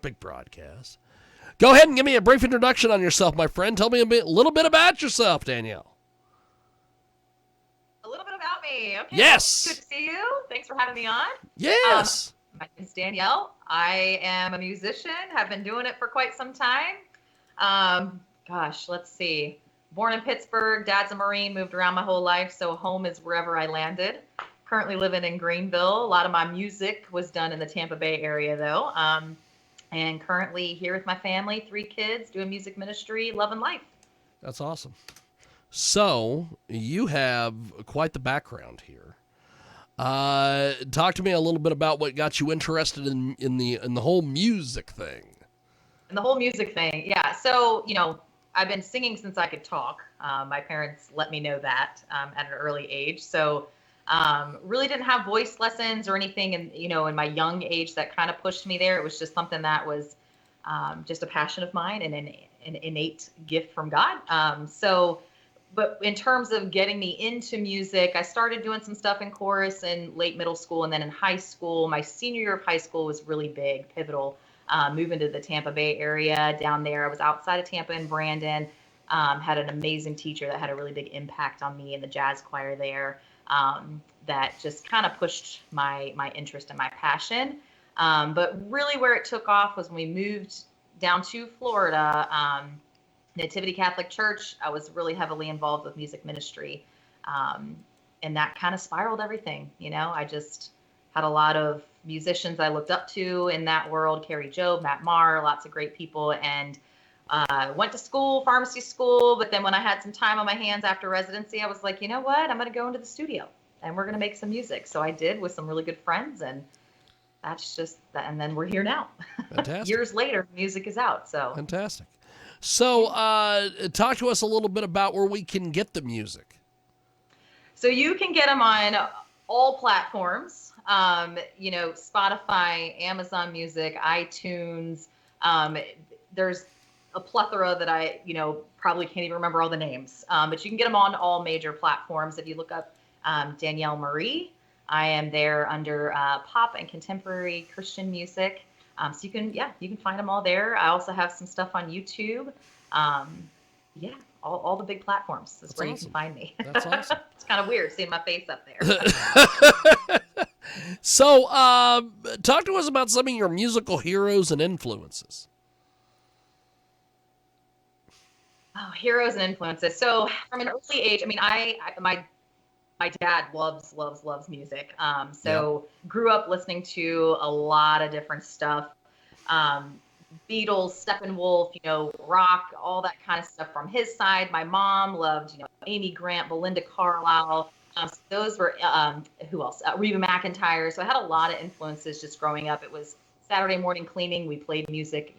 big broadcast. Go ahead and give me a brief introduction on yourself, my friend. Tell me a little bit about yourself, Danielle. A little bit about me. Okay. Yes. Good to see you. Thanks for having me on. Yes. My name is Danielle. I am a musician. Have been doing it for quite some time. Let's see. Born in Pittsburgh. Dad's a Marine. Moved around my whole life, so home is wherever I landed. Currently living in Greenville. A lot of my music was done in the Tampa Bay area, though. And currently here with my family, 3 kids, doing music ministry, loving life. That's awesome. So you have quite the background here. Talk to me a little bit about what got you interested in the whole music thing. And the whole music thing, yeah. So, I've been singing since I could talk. My parents let me know that at an early age. So really didn't have voice lessons or anything in my young age that kind of pushed me there. It was just something that was just a passion of mine and an innate gift from God. But in terms of getting me into music, I started doing some stuff in chorus in late middle school, and then in high school. My senior year of high school was really big, pivotal. Moving to the Tampa Bay area down there. I was outside of Tampa in Brandon. Had an amazing teacher that had a really big impact on me in the jazz choir there. That just kind of pushed my interest and my passion. But really where it took off was when we moved down to Florida. Nativity Catholic Church, I was really heavily involved with music ministry. And that kind of spiraled everything. I just had a lot of musicians I looked up to in that world, Carrie Job, Matt Maher, lots of great people. And went to school, pharmacy school. But then when I had some time on my hands after residency, I was like, you know what? I'm going to go into the studio and we're going to make some music. So I did with some really good friends. And that's just that. And then we're here now. Fantastic. Years later, music is out. So fantastic. So talk to us a little bit about where we can get the music. So you can get them on all platforms, Spotify, Amazon Music, iTunes. There's a plethora that I, probably can't even remember all the names, but you can get them on all major platforms. If you look up Danielle Marie, I am there under pop and contemporary Christian music. So you can find them all there. I also have some stuff on YouTube. All the big platforms. That's where awesome. You can find me. That's awesome. It's kind of weird seeing my face up there. So, talk to us about some of your musical heroes and influences. Oh, heroes and influences. So, from an early age, my dad loves music. Grew up listening to a lot of different stuff. Beatles, Steppenwolf, rock, all that kind of stuff from his side. My mom loved, Amy Grant, Belinda Carlisle. So those were, who else? Reba McEntire. So I had a lot of influences just growing up. It was Saturday morning cleaning. We played music,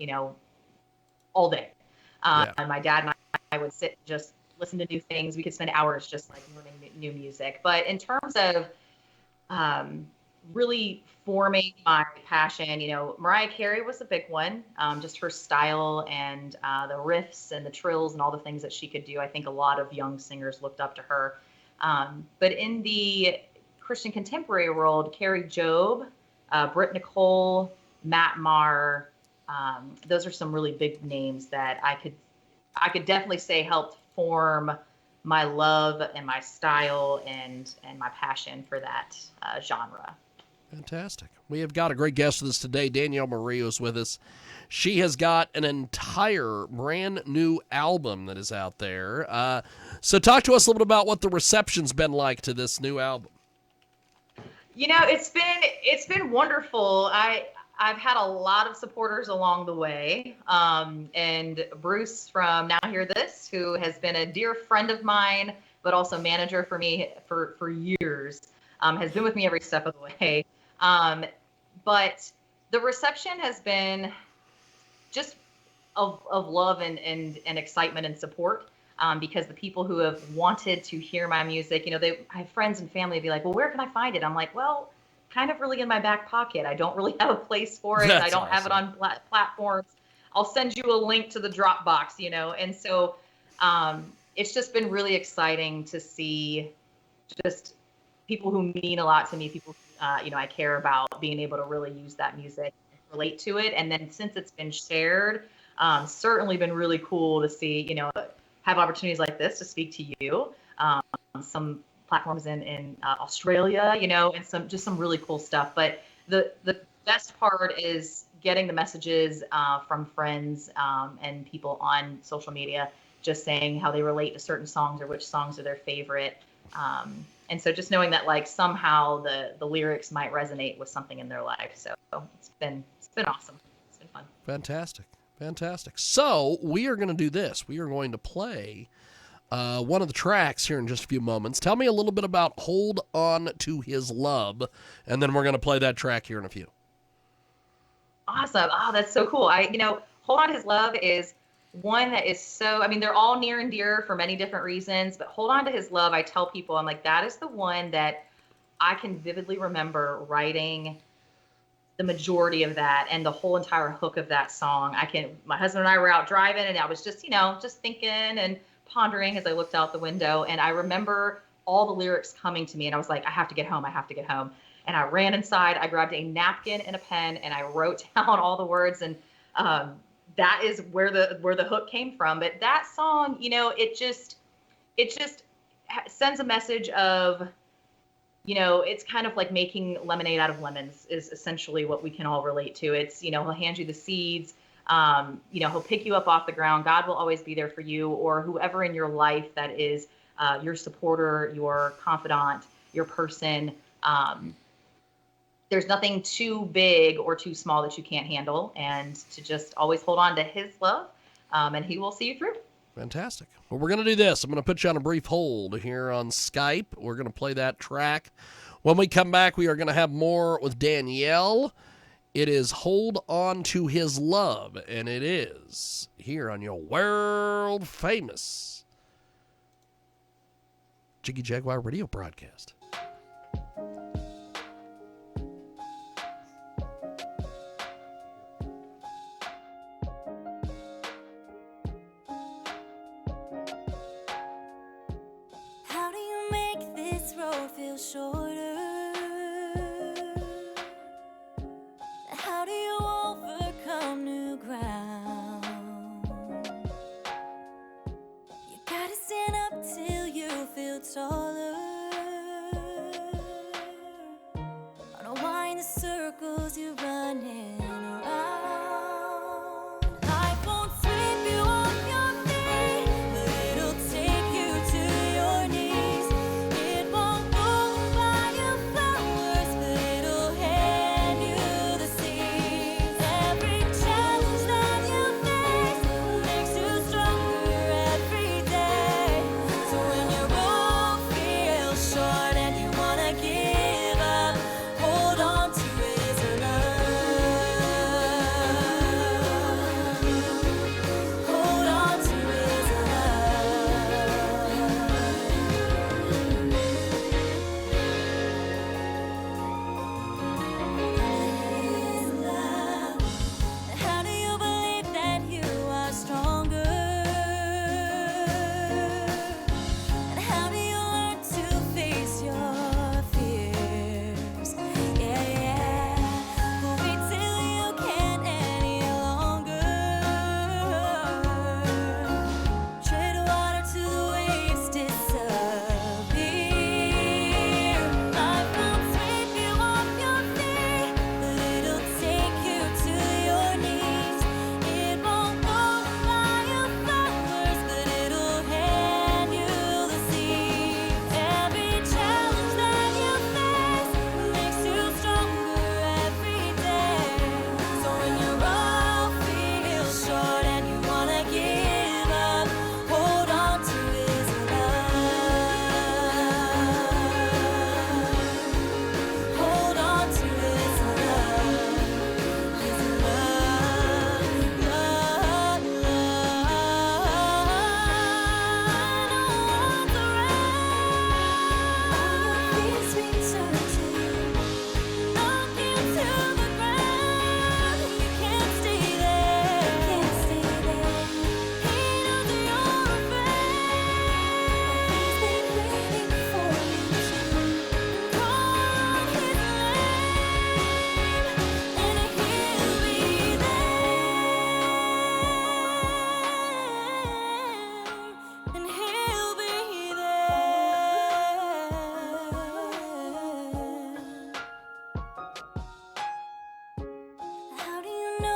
all day. And my dad and I would sit and just listen to new things. We could spend hours just like learning new music. But in terms of really forming my passion, Mariah Carey was a big one. Just her style and the riffs and the trills and all the things that she could do. I think a lot of young singers looked up to her. But in the Christian contemporary world, Carrie Job, Britt Nicole, Matt Maher, those are some really big names that I could definitely say helped form my love and my style and my passion for that genre. Fantastic. We have got a great guest with us today. Danielle Marie is with us. She has got an entire brand new album that is out there. So talk to us a little bit about what the reception's been like to this new album. It's been wonderful. I've had a lot of supporters along the way. And Bruce from Now Hear This, who has been a dear friend of mine, but also manager for me for years, has been with me every step of the way. But the reception has been just of love and excitement and support, because the people who have wanted to hear my music, I have friends and family be like, well, where can I find it? I'm like, well, kind of really in my back pocket. I don't really have a place for it. I don't have it on platforms. I'll send you a link to the Dropbox, And so it's just been really exciting to see just people who mean a lot to me, people I care about, being able to really use that music and relate to it. And then since it's been shared, certainly been really cool to see, have opportunities like this to speak to you. Some platforms in Australia, and some really cool stuff. But the best part is getting the messages from friends and people on social media, just saying how they relate to certain songs or which songs are their favorite. And so just knowing that like somehow the lyrics might resonate with something in their life. So it's been awesome. It's been fun. Fantastic. So we are going to do this. We are going to play one of the tracks here in just a few moments. Tell me a little bit about Hold On to His Love, and then we're going to play that track here in a few. Awesome. Oh, that's so cool. Hold On to His Love is one that is so, they're all near and dear for many different reasons, but Hold On to His Love, I tell people, I'm like, that is the one that I can vividly remember writing the majority of that and the whole entire hook of that song. My husband and I were out driving and I was just, just thinking and pondering as I looked out the window. And I remember all the lyrics coming to me and I was like, I have to get home. And I ran inside, I grabbed a napkin and a pen and I wrote down all the words. And that is where the hook came from. But that song, it just sends a message of, it's kind of like making lemonade out of lemons is essentially what we can all relate to. It's, he'll hand you the seeds, he'll pick you up off the ground. God will always be there for you, or whoever in your life that is your supporter, your confidant, your person. There's nothing too big or too small that you can't handle, and to just always hold on to his love, and he will see you through. Fantastic. Well, we're going to do this. I'm going to put you on a brief hold here on Skype. We're going to play that track. When we come back, we are going to have more with Danielle. It is Hold On to His Love, and it is here on your world famous KJAG radio broadcast. Feel shorter. How do you overcome new ground? You gotta stand up till you feel taller. Unwind the circles you're running around. Life won't sweep you off your feet, but it'll take you to your knees. It won't buy you flowers, but it'll hand you the seeds. Every challenge that you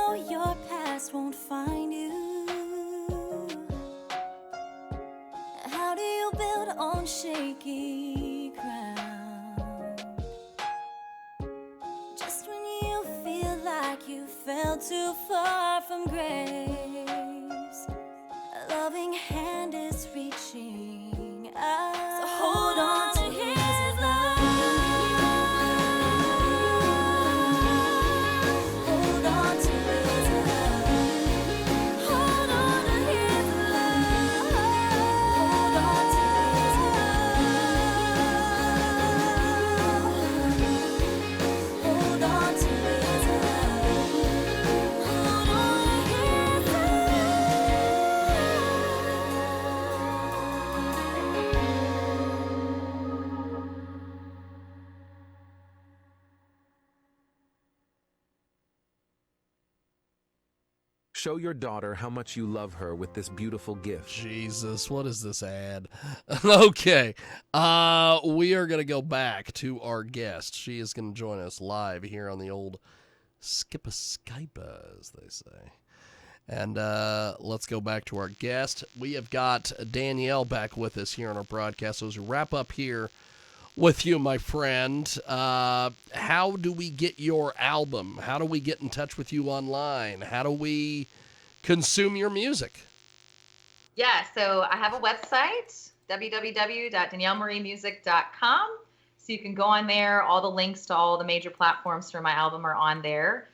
know your past won't find you. How do you build on shaky ground? Just when you feel like you fell too far from grace, a loving hand is reaching out. So hold on to his love. Hold on to his love. Hold on to his love. Hold on to his love. Hold on to his love. Hold on to his Show your daughter how much you love her with this beautiful gift. Jesus, what is this ad? Okay. We are going to go back to our guest. She is going to join us live here on the old Skip-a-Skype, as they say. And let's go back to our guest. We have got Danielle back with us here on our broadcast. So as we wrap up here with you, my friend, how do we get your album? How do we get in touch with you online? How do we consume your music? Yeah, so I have a website, www.daniellemariamusic.com. So you can go on there. All the links to all the major platforms for my album are on there.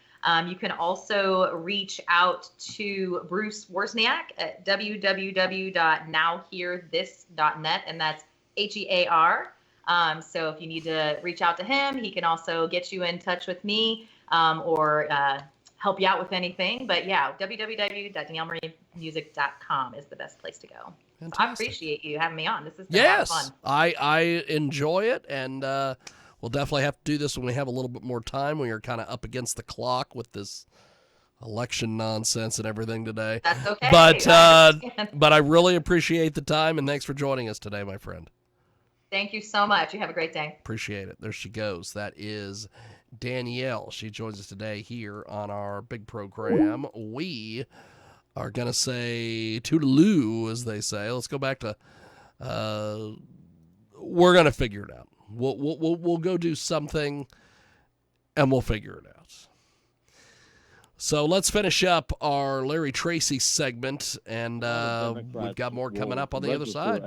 You can also reach out to Bruce Wozniak at www.nowhearthis.net, and that's HEAR. So if you need to reach out to him, he can also get you in touch with me or help you out with anything. But yeah, www.daniellemariamusic.com is the best place to go. So I appreciate you having me on. This has been a lot of fun. I enjoy it, and we'll definitely have to do this when we have a little bit more time. We are kind of up against the clock with this election nonsense and everything today. That's okay. But I understand. but I really appreciate the time, and thanks for joining us today, my friend. Thank you so much. You have a great day. Appreciate it. There she goes. That is Danielle. She joins us today here on our big program. We are going to say toodaloo, as they say. Let's go back to, we're going to figure it out. We'll go do something, and we'll figure it out. So let's finish up our Larry Tracy segment, and we've got more coming up on the other side.